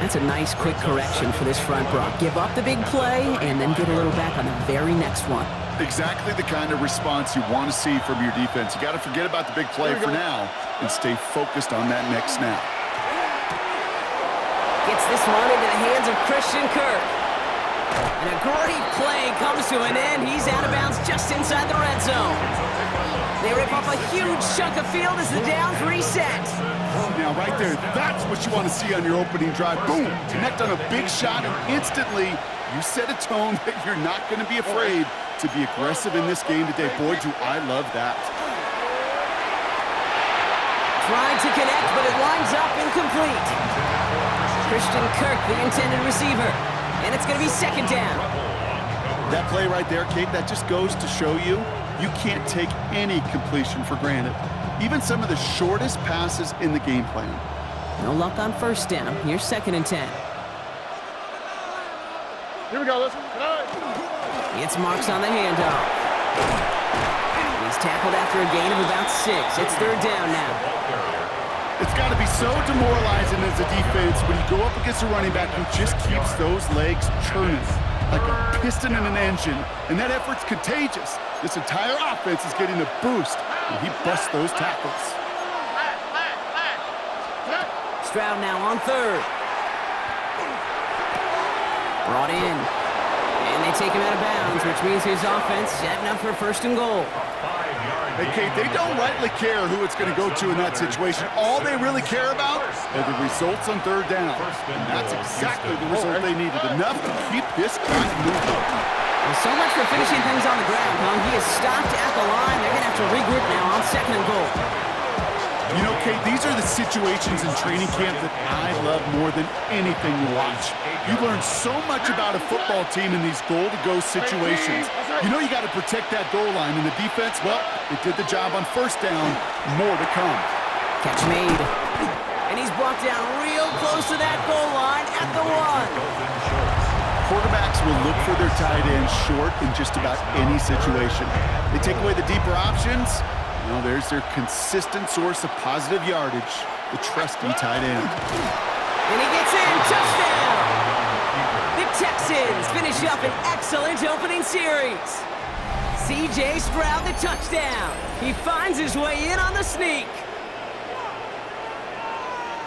That's a nice quick correction for this front, Brock. Give up the big play and then get a little back on the very next one. Exactly the kind of response you want to see from your defense. You got to forget about the big play for now and stay focused on that next snap. Gets this one into the hands of Christian Kirk. And a great play comes to an end. He's out of bounds just inside the red zone. They rip off a huge chunk of field as the downs reset. Now, right there, that's what you want to see on your opening drive. Boom! Connect on a big shot, and instantly you set a tone that you're not going to be afraid to be aggressive in this game today. Boy, do I love that. Tried to connect, but it winds up incomplete. Christian Kirk, the intended receiver. And it's going to be second down. That play right there, Kate, that just goes to show you can't take any completion for granted. Even some of the shortest passes in the game plan. No luck on first down. Here's 2nd and 10. Here we go, listen. It's Marks on the handoff. He's tackled after a gain of about 6. It's 3rd down now. It's got to be so demoralizing as a defense when you go up against a running back who just keeps those legs churning like a piston in an engine, and that effort's contagious. This entire offense is getting a boost, and he busts those tackles. Stroud now on 3rd. Brought in. And they take him out of bounds, which means his offense setting up for 1st and goal. Hey, Kate, they don't rightly care who it's going to go to in that situation. All they really care about are the results on 3rd down. And that's exactly the result they needed. Enough to keep this drive moving. Well, so much for finishing things on the ground, huh? He is stopped at the line. They're going to have to regroup now on 2nd and goal. You know, Kate, these are the situations in training camp that I love more than anything to watch. You learn so much about a football team in these goal-to-go situations. You know you got to protect that goal line, and the defense, well, they did the job on 1st down. More to come. Catch made. And he's brought down real close to that goal line at the 1. Quarterbacks will look for their tight end short in just about any situation. They take away the deeper options. Well, there's their consistent source of positive yardage, the trusty tight end. And he gets in, touchdown! The Texans finish up an excellent opening series. C.J. Stroud, the touchdown. He finds his way in on the sneak.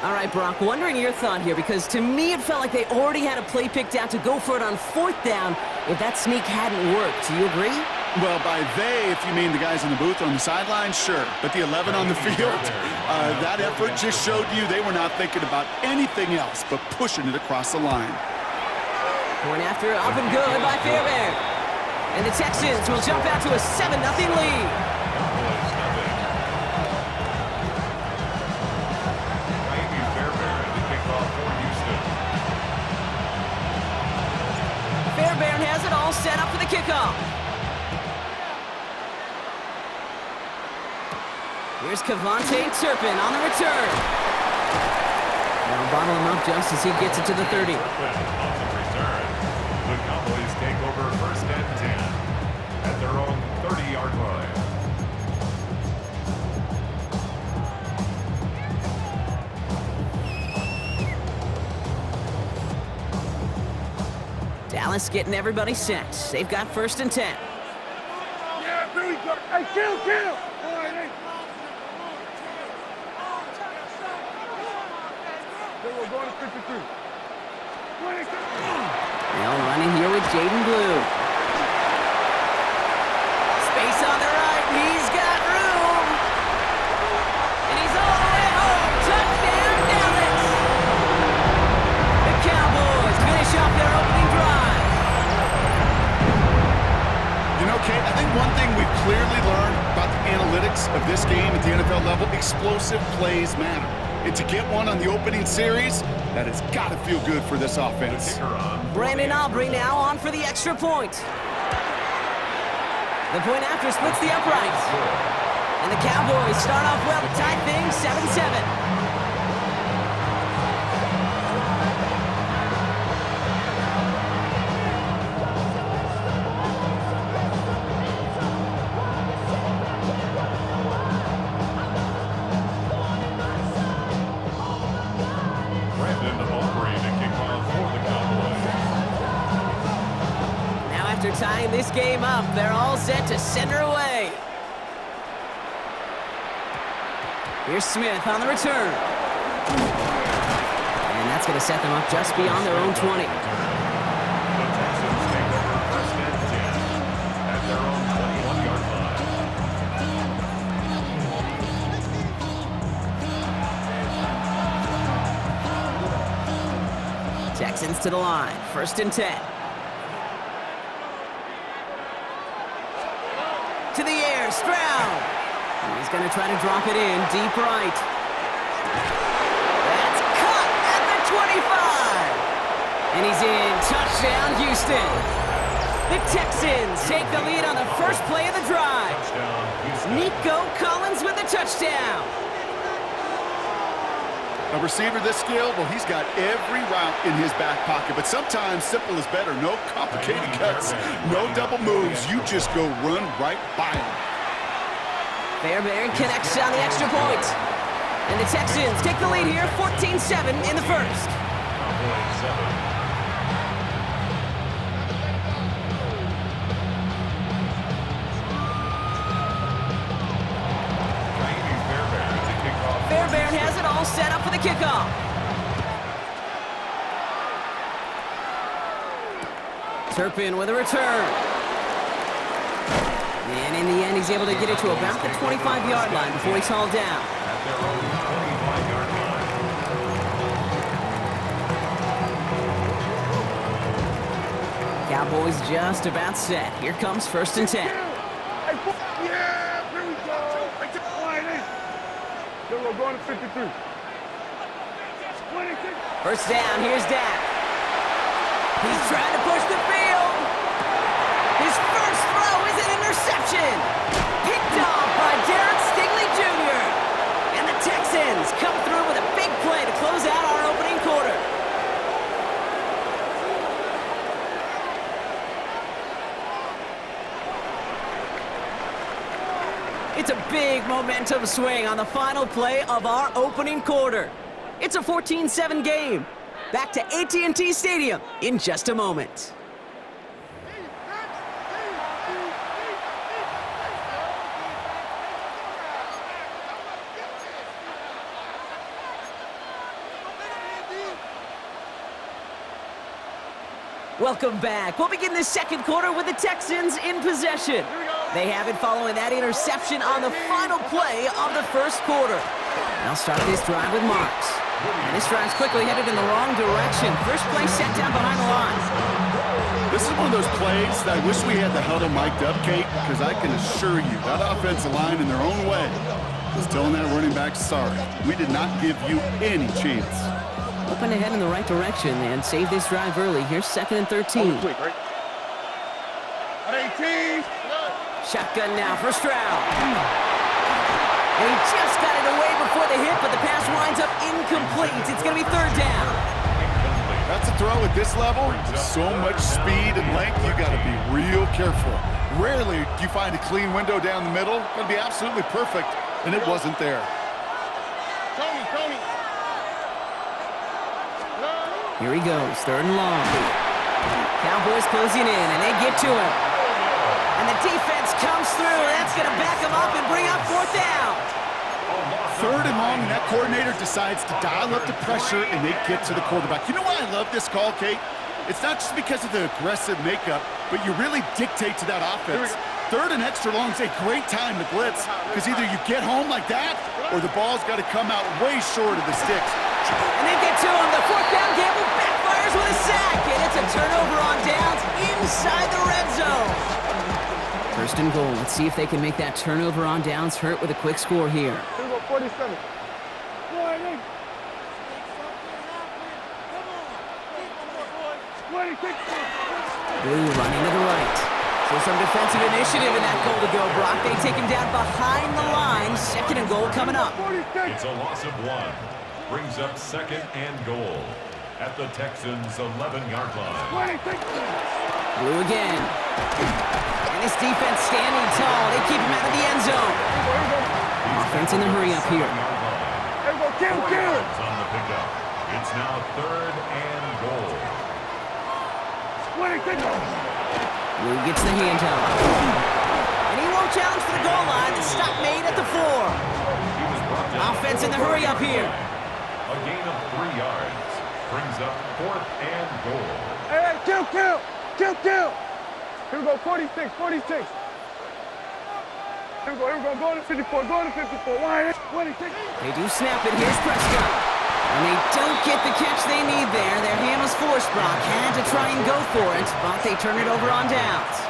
All right, Brock, wondering your thought here, because to me it felt like they already had a play picked out to go for it on 4th down if that sneak hadn't worked. Do you agree? Well, by they, if you mean the guys in the booth on the sideline, sure. But the 11 on the field, that effort just showed you they were not thinking about anything else but pushing it across the line. Going after it, up and good by Fairbairn. And the Texans will jump out to a 7-0 lead. Fairbairn has it all set up for the kickoff. Here's Cavante Turpin on the return. Now bottle him up just as he gets it to the 30. On the return, the Cowboys take over 1st and 10 at their own 30-yard line. Dallas getting everybody set. They've got 1st and 10. Yeah, very good. Hey, kill! All right, hey. We're going to 52. Now running here with Jaden Blue. Space on the right. He's got room. And he's all the way home. Touchdown, Dallas. The Cowboys finish off their opening drive. You know, Kate, I think one thing we've clearly learned about the analytics of this game at the NFL level, explosive plays matter. And to get one on the opening series, that has got to feel good for this offense. Brandon Aubrey now on for the extra point. The point after splits the uprights. And the Cowboys start off well to tie things 7-7. Brandon Aubrey to kick After tying this game up, they're all set to send her away. Here's Smith on the return. And that's going to set them up just beyond their own 20. The Texans take over first and 10 at their own 21-yard line. Texans to the line, first and 10. To the air, Stroud. He's going to try to drop it in deep right. That's caught at the 25. And he's in. Touchdown, Houston. The Texans take the lead on the first play of the drive. Nico Collins with the touchdown. A receiver this skilled, well, he's got every route in his back pocket, but sometimes simple is better. No complicated cuts, no double moves. You just go run right by him. Fairbairn connects on the extra point. And the Texans take the lead here, 14-7 in the first. Fairbairn has it all set up for the kickoff. Turpin with a return. And in the end, he's able to get it to about the 25-yard line before he's hauled down. At their own 25-yard line. Cowboys just about set. Here comes first and 10. Yeah, here we go. Then we're going to 53. First down, here's Dak. He's trying to push the field. His first throw is an interception. Picked off by Derek Stingley Jr. And the Texans come through with a big play to close out our opening quarter. It's a big momentum swing on the final play of our opening quarter. It's a 14-7 game. Back to AT&T Stadium in just a moment. Welcome back. We'll begin the second quarter with the Texans in possession. They have it following that interception on the final play of the first quarter. They'll start this drive with Marks. And this drive's quickly headed in the wrong direction. First play set down behind the line. This is one of those plays that I wish we had the huddle mic'd up, Kate, because I can assure you that offensive line in their own way is telling that running back, sorry, we did not give you any chance. Hoping to head in the right direction and save this drive early. Here's second and 13. Quick, right? At 18. Shotgun now for Stroud. And he just got it away before the hit, but the pass winds up incomplete. It's going to be third down. That's a throw at this level. So much speed and length, you got to be real careful. Rarely do you find a clean window down the middle. It's going to be absolutely perfect, and it wasn't there. Tony. Here he goes, third and long. Cowboys closing in, and they get to him. And the defense comes through. That's going to back him up and bring up fourth down. Third and long, and that coordinator decides to dial up the pressure, and they get to the quarterback. You know why I love this call, Kate? It's not just because of the aggressive makeup, but you really dictate to that offense. Third and extra long is a great time to blitz, because either you get home like that, or the ball's got to come out way short of the sticks. And they get to him. The fourth down gamble backfires with a sack, and it's a turnover on downs inside the red zone. First and goal. Let's see if they can make that turnover on downs hurt with a quick score here. Here we go, 47. Blue running to the right. So some defensive initiative in that goal to go, Brock. They take him down behind the line. Second and goal coming up. It's a loss of 1. Brings up second and goal at the Texans' 11-yard line. Blue again. And this defense standing tall. They keep him out of the end zone. Offense in the hurry up here. Kill. On the pickup. It's now third and goal. Blue gets the handoff. And he won't challenge for the goal line. The stop made at the 4. Offense in the hurry up here. A gain of 3 yards brings up 4th and goal. Hey, kill! Here we go, 46. Here we go, go to 54, Why? 26. They do snap it. Here's Prescott. And they don't get the catch they need there. Their hand was forced, Brock. Had to try and go for it, but they turn it over on downs.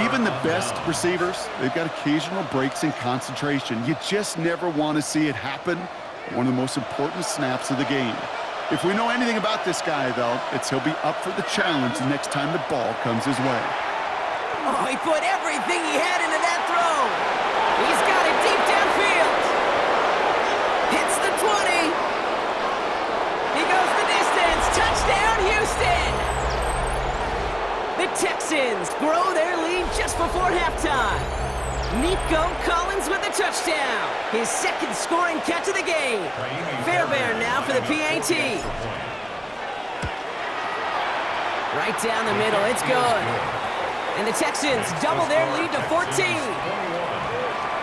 Even the best receivers, they've got occasional breaks in concentration. You just never want to see it happen. One of the most important snaps of the game. If we know anything about this guy, though, it's he'll be up for the challenge the next time the ball comes his way. Oh, he put everything he had into that throw. He's got it deep downfield. Hits the 20. He goes the distance. Touchdown, Houston. The Texans grow their lead just before halftime. Nico Collins with the touchdown. His second scoring catch of the game. Fairbairn now for the PAT. Right down the middle. It's good. And the Texans double their lead to 14.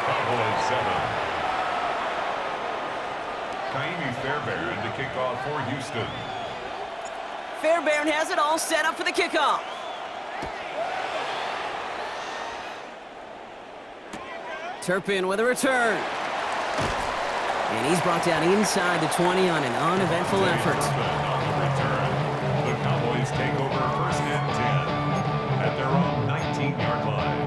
Cowboys 7. Kaimi Fairbairn to kick off for Houston. Fairbairn has it all set up for the kickoff. Turpin with a return. And he's brought down inside the 20 on an uneventful effort. On the return, the Cowboys take over 1st and 10 at their own 19-yard line.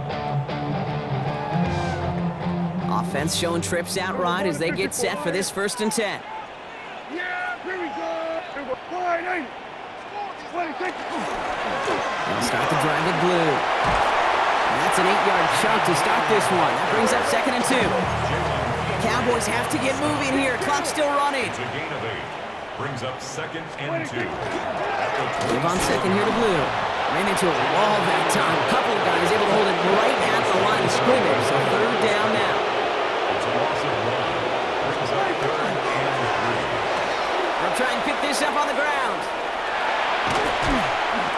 Offense showing trips out right as they get set for this 1st and 10. Yeah, here we go. Wide 80. 26. They'll start the drive with Blue. That's an 8-yard chunk to start this one. That brings up 2nd and 2. Cowboys have to get moving here. Clock still running. It's a gain of 8. Brings up 2nd and 2. Move on 2nd here to Blue. Ran into a wall that time. A couple of guys able to hold it right at the line of scrimmage. So 3rd down now. It's a loss of 1. Brings up 3rd and 3. They'll try and pick this up on the ground.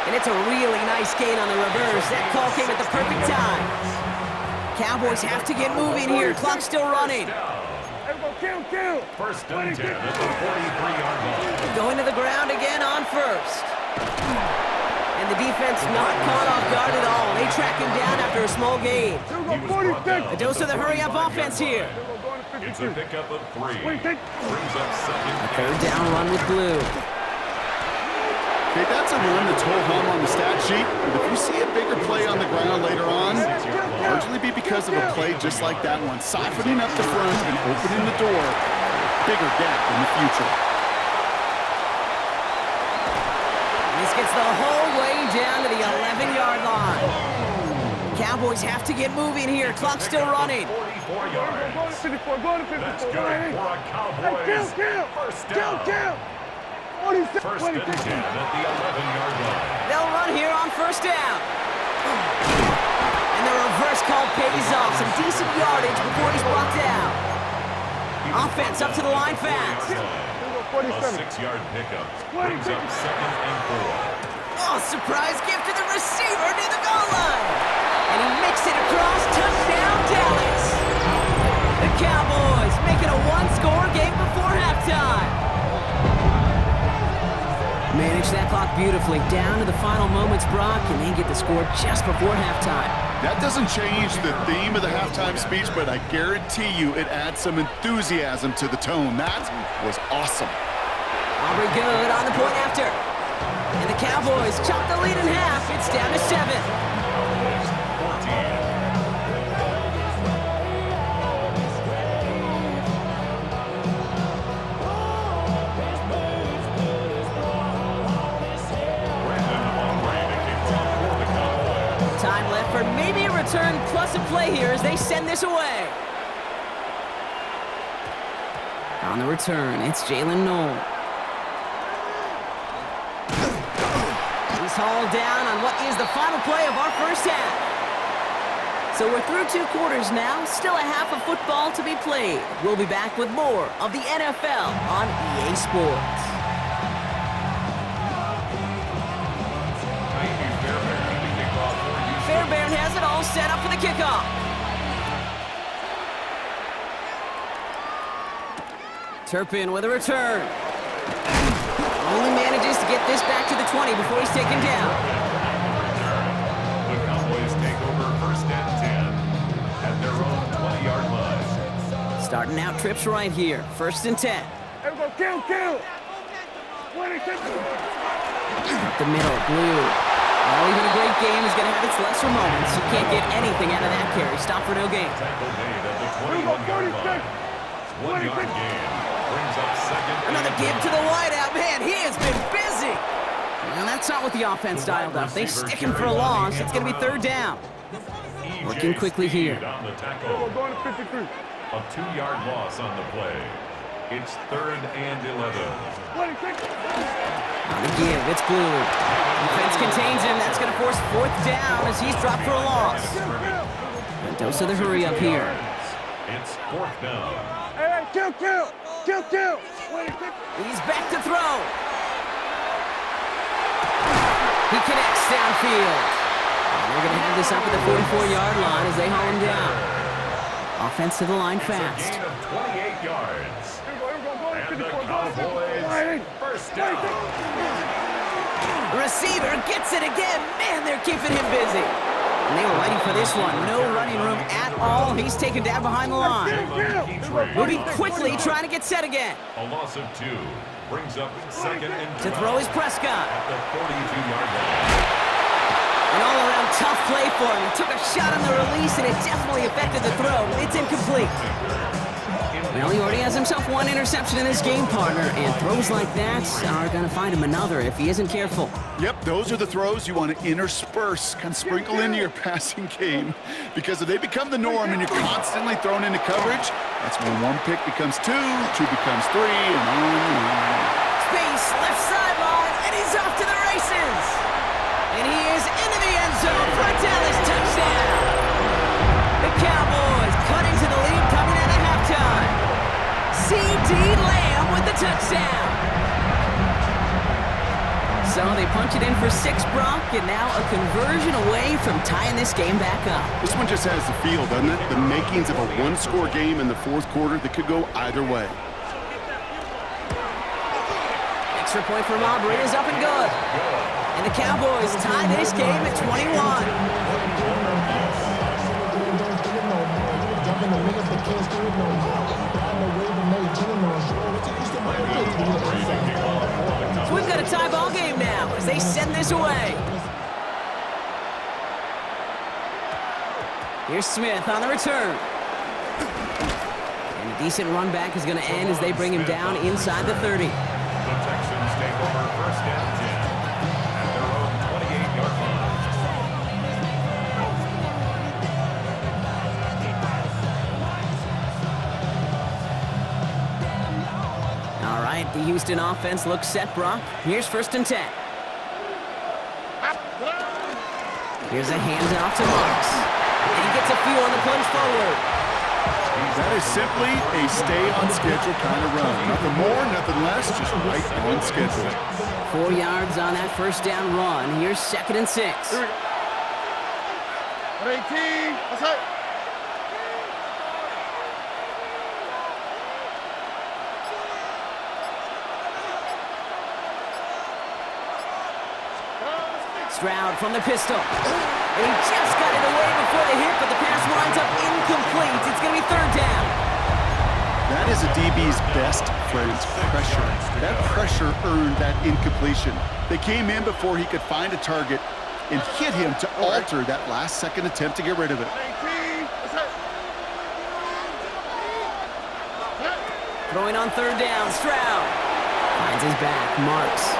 And it's a really nice gain on the reverse. That call came at the perfect time. Cowboys have to get moving here. Clock still running. Kill. 1st and 10 at the 43-yard line. Going to the ground again on 1st. And the defense not caught off guard at all. They track him down after a small gain. A dose of the hurry-up offense here. It's a pickup of 3. Brings up 2nd. A 3rd down run with Blue. Okay, that's a run that's whole hum on the stat sheet. But if you see a bigger play on the ground later on, it'll largely be because of a play just like that one, softening up the front and opening the door. Bigger gap in the future. This gets the whole way down to the 11-yard line. Cowboys have to get moving here. Clock still running. 44 yards. Go to 54. Go to 54. That's good for a Cowboys. First down. 46. 1st and 10 at the 11-yard line. They'll run here on 1st down. And the reverse call pays off. Some decent yardage before he's brought down. Offense up to the line fast. A 6-yard pickup. Brings up 2nd and 4. Oh, surprise gift to the receiver near the goal line. And he makes it across. Touchdown, Dallas. The Cowboys making a one-score game before halftime. Manage that clock beautifully down to the final moments, Brock, and they get the score just before halftime. That doesn't change the theme of the halftime speech, but I guarantee you it adds some enthusiasm to the tone. That was awesome. Aubrey good on the point after. And the Cowboys chop the lead in half. It's down to 7. Cowboys 14. Time left for maybe a return plus a play here as they send this away. On the return, it's Jellin. He's hauled down on what is the final play of our 1st half. So we're through 2 quarters now, still a half of football to be played. We'll be back with more of the NFL on EA Sports. Kaimi Fairbairn to kick off all set up for the kickoff. Turpin with a return. Only manages to get this back to the 20 before he's taken down. The Cowboys take over first and 10 at their own 20-yard line. Starting out trips right here. First and 10. There we go, kill! 26. The middle, Blue. Well, even a great game is going to have its lesser moments. You can't get anything out of that carry. Stop for no gain. Tackle made at the 21-yard line. 1-yard gain. Brings up second. Another give to the wideout. Man, he has been busy. Well, that's not what the offense dialed up. They stick him for a loss. It's going to be third down. Working quickly here. On the tackle. Going to 53. A 2-yard loss on the play. It's third and 11. 26. On the give, it's Blue. Defense contains him. That's going to force fourth down as he's dropped for a loss. And dose of the hurry up here. It's fourth down. Hey, kill! 26. He's back to throw. He connects downfield. And they're going to have this up at the 44-yard line as they haul him down. Offense to the line fast. It's a gain of 28 yards. And the 54. Cowboys first down. The receiver gets it again. Man, they're keeping him busy. And they were ready for this one. No running room at all. He's taken down behind the line. Moving quickly, trying to get set again. A loss of 2 brings up second and To 12 throw is Prescott. at the 42-yard line. An all-around tough play for him. He took a shot on the release, and it definitely affected the throw. It's incomplete. Well, he already has himself one interception in this game, partner, and throws like that are going to find him another if he isn't careful. Yep, those are the throws you want to intersperse, kind of sprinkle into your passing game. Because if they become the norm and you're constantly thrown into coverage, that's when one pick becomes 2 becomes 3, and on. Space, left sideline, and he's off to the races. And he is into the end zone for a Dallas touchdown. The Cowboys cut into the lead coming out of halftime. C.D. Lamb with the touchdown. So they punch it in for 6, Brock, and now a conversion away from tying this game back up. This one just has the feel, doesn't it? The makings of a one-score game in the fourth quarter that could go either way. Extra point from Aubrey is up and good. And the Cowboys tie this game at 21. So we've got a tie ball game now as they send this away. Here's Smith on the return. And a decent run back is going to end as they bring him down inside the 30. The Texans take over first and 10 at their own 28-yard line. All right, the Houston offense looks set, Brock. Here's first and 10. Here's a handoff to Marks. And he gets a few on the plunge forward. That is simply a stay-on-schedule kind of run. Nothing more, nothing less, just right on schedule. 4 yards on that first down run. Here's second and 6. 18. That's it. Stroud from the pistol. And he just got it away before the hit, but the pass winds up incomplete. It's going to be third down. That is a DB's best friend, pressure. That pressure earned that incompletion. They came in before he could find a target and hit him to alter that last-second attempt to get rid of it. 18. That's it. Throwing on third down, Stroud finds his back, Marks.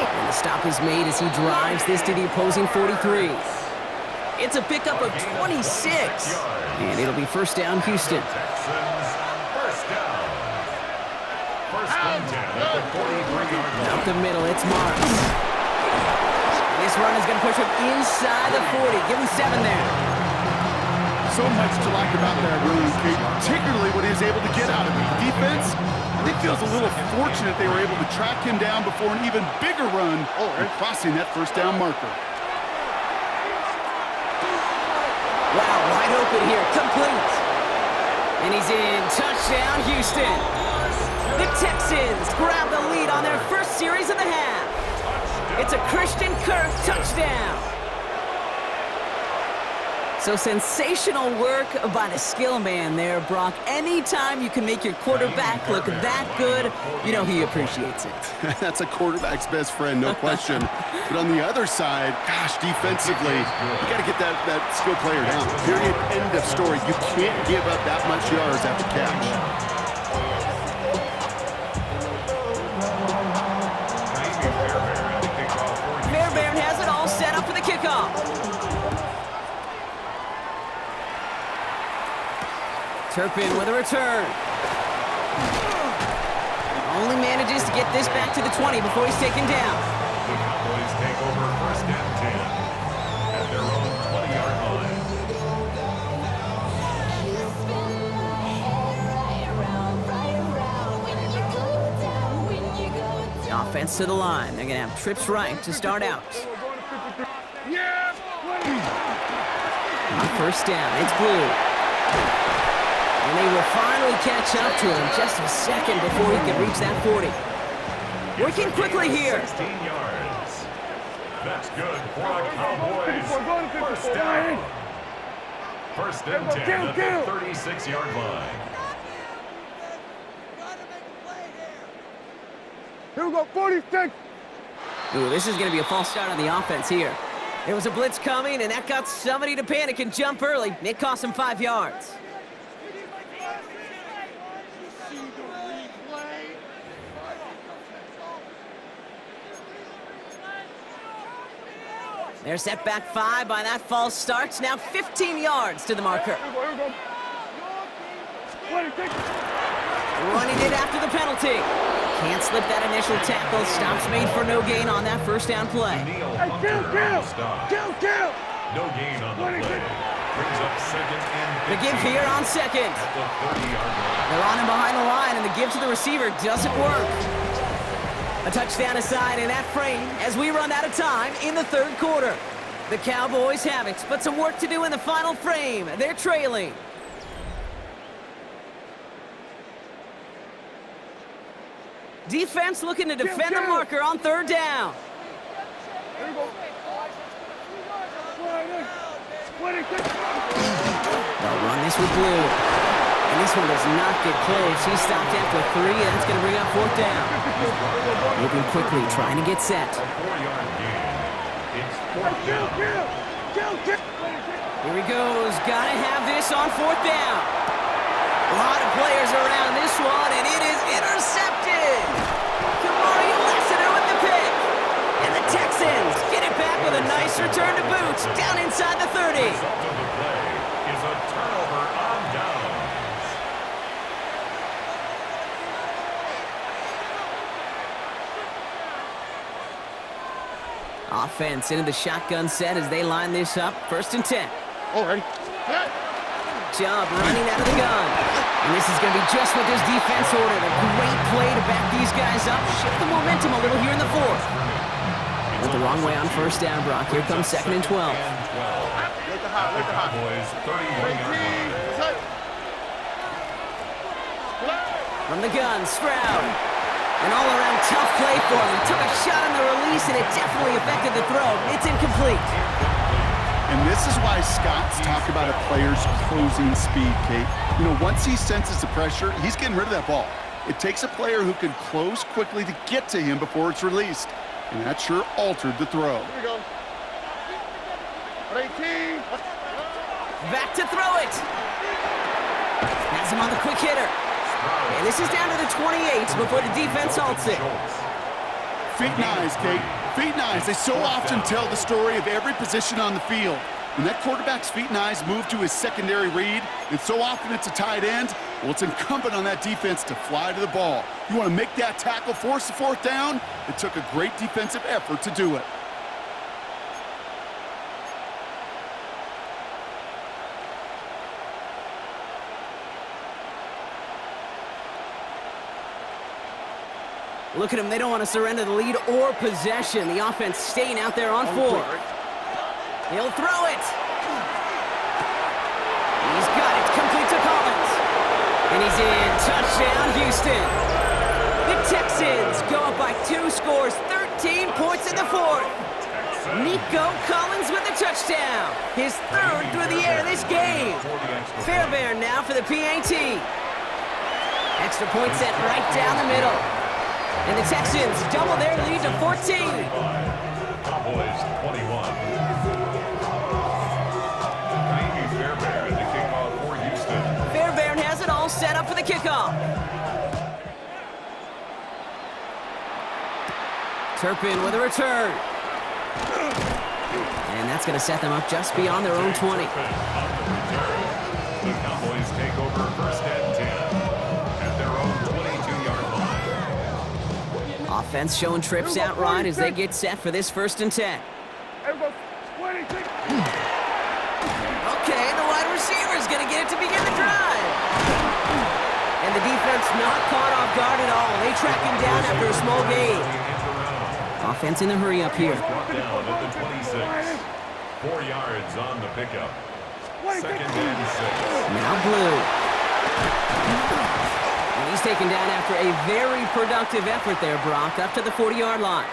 And the stop is made as he drives this to the opposing 43. It's a pickup of 26. And it'll be first down, Houston. Texans first down. First and 10 at the 43-yard line. Up the middle, it's Marks. This run is going to push him inside the 40. Give him 7 there. So much to like about that run, Kate, particularly what he was able to get out of it. The defense, I think, feels a little fortunate they were able to track him down before an even bigger run and crossing that first down marker. it here. Complete. And he's in. Touchdown, Houston. The Texans grab the lead on their first series of the half. It's a Christian Kirk touchdown. So sensational work by the skill man there, Brock. Anytime you can make your quarterback look that good, you know he appreciates it. That's a quarterback's best friend, no question. But on the other side, gosh, defensively, you got to get that skill player down. Period, end of story. You can't give up that much yards after catch. Fairbairn has it all set up for the kickoff. Turpin with a return. Only manages to get this back to the 20 before he's taken down. The Cowboys take over first and 10 at their own 20-yard line. The offense to the line. They're going to have trips right to start out. On first down, it's Blue. And they will finally catch up to him just a second before he can reach that 40. Working quickly here. 16 yards. That's good for the Cowboys. First down. First and 10 at the 36-yard line. Here we go, 46. Ooh, this is going to be a false start on the offense here. There was a blitz coming, and that got somebody to panic and jump early. It cost him 5 yards. They're set back 5 by that false start. Now 15 yards to the marker. Running it after the penalty. Can't slip that initial tackle. Stops made for no gain on that first down play. Kill! No gain on the play. Brings up second and 15. The give here on second. At the 30-yard line. They're on him behind the line, and the give to the receiver doesn't work. A touchdown aside in that frame as we run out of time in the third quarter. The Cowboys have it, but some work to do in the final frame. They're trailing. Defense looking to defend the marker on third down. They'll run this with Blue. And this one does not get close. He stopped after 3, and that's going to bring up fourth down. Moving quickly, trying to get set. A 4-yard gain. It's fourth down. Here he goes. Got to have this on fourth down. A lot of players around this one, and it is intercepted. Kamari Lassiter with the pick. And the Texans get it back with a nice return to boot down inside the 30. The result of the play is a turnover on downs. Offense into the shotgun set as they line this up. First and 10. Already. Chubb running out of the gun. And this is going to be just what this defense ordered. A great play to back these guys up. Shift the momentum a little here in the fourth. Went the wrong way on first down, Brock. Here comes second and 12. The Cowboys 31-yard line. From the gun, Stroud. An all-around tough play for him. He took a shot on the release, and it definitely affected the throw. It's incomplete. And this is why Scott's talk about a player's closing speed, Kate. You know, once he senses the pressure, he's getting rid of that ball. It takes a player who can close quickly to get to him before it's released. And that sure altered the throw. Here we go. 18. Back to throw it. Has him on the quick hitter. And this is down to the 28 before the defense halts it. Feet and eyes, Kate. Feet and eyes. They so often tell the story of every position on the field. When that quarterback's feet and eyes move to his secondary read, and so often it's a tight end, well, it's incumbent on that defense to fly to the ball. You want to make that tackle, force the fourth down? It took a great defensive effort to do it. Look at them. They don't want to surrender the lead or possession. The offense staying out there on 4. He'll throw it. And he's in. Touchdown, Houston. The Texans go up by 2 scores, 13 points in the fourth. Nico Collins with the touchdown. His 3rd through the air this game. Fairbairn now for the PAT. Extra point set right down the middle. And the Texans double their lead to 14. Cowboys 21. Fairbairn, the kickoff for Houston. Fairbairn has it all set up for the kickoff. Turpin with a return. And that's going to set them up just beyond their own 20. The Cowboys take over 1st and 10 at their own 22-yard line. Offense showing trips out right as they get set for this 1st and 10. Okay, the wide receiver is going to get it to begin the drive. And the defense not caught off guard at all. They track him down after a small gain. Offense in the hurry up here. Brought down at the 26. 4 yards on the pickup. 2nd and 6. Now Blue. And he's taken down after a very productive effort there, Brock, up to the 40-yard line.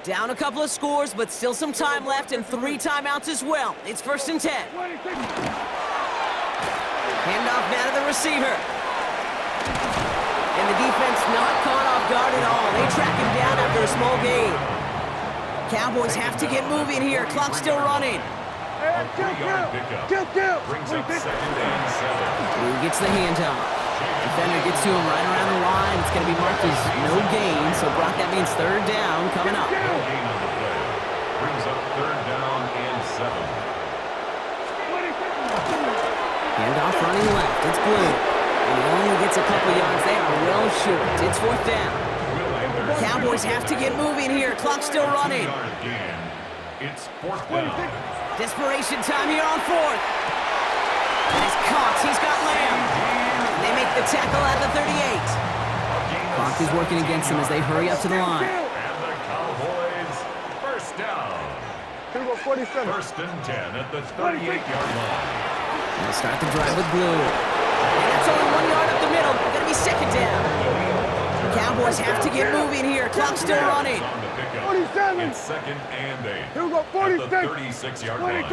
Down a couple of scores, but still some time left and 3 timeouts as well. It's 1st and 10. Handoff now to the receiver. And the defense not caught off guard at all. They track him down after a small gain. Cowboys have to get moving here. Clock's still running. A 3-yard pickup. Brings up 2nd and 7. Blue gets the handoff. Defender gets to him right around the line. It's going to be marked as no gain. So, Brock, that means 3rd down coming up. No gain on the play. Brings up 3rd down and 7. Handoff running left. It's Blue. And he only gets a couple yards. They are well short. It's 4th down. Cowboys have to get moving here. Clock's still running. It's 4th down. Desperation time here on 4th. And it's Cox. He's got Lamb. They make the tackle at the 38. Clock is working against them as they hurry up to the line. And the Cowboys 1st down. 1st and 10 at the 38-yard line. They'll start the drive with Blue. And that's only 1 yard up the middle. Gonna be 2nd down. Cowboys have to get moving here. Clock's still running. On the pickup. It's 2nd and 8. At the 36-yard line.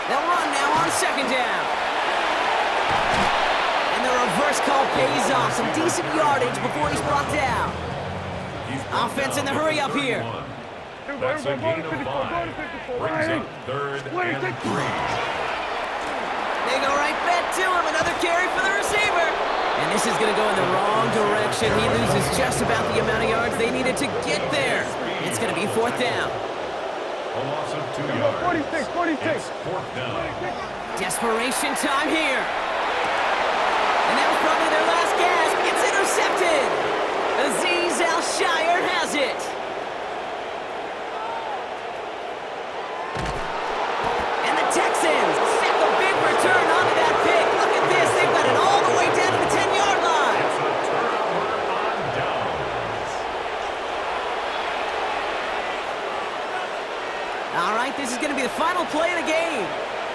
They'll run now on 2nd down. And the reverse call pays off. Some decent yardage before he's brought down. Offense in the hurry up here. That's a gain of 5. Brings up 3rd and 3. They go right back to him. Another carry for the receiver. And this is going to go in the wrong direction. He loses just about the amount of yards they needed to get there. It's going to be 4th down. A loss of 2 yards. 46. It's 4th down. Desperation time here. And that was probably their last gasp. It's intercepted. Azeez Al-Shire has it. And the Texans set the big return onto that pick. Look at this. They've got it all the way down to the 10-yard line. It's a turnover on downs. All right, this is going to be the final play of the game.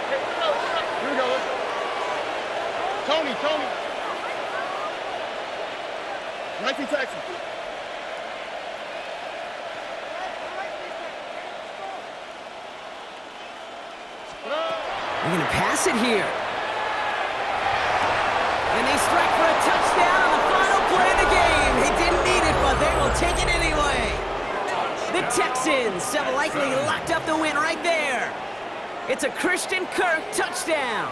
Here we go. Tony. 19 Texans. They're going to pass it here. And they strike for a touchdown on the final play of the game. They didn't need it, but they will take it anyway. The Texans have likely locked up the win right there. It's a Christian Kirk touchdown.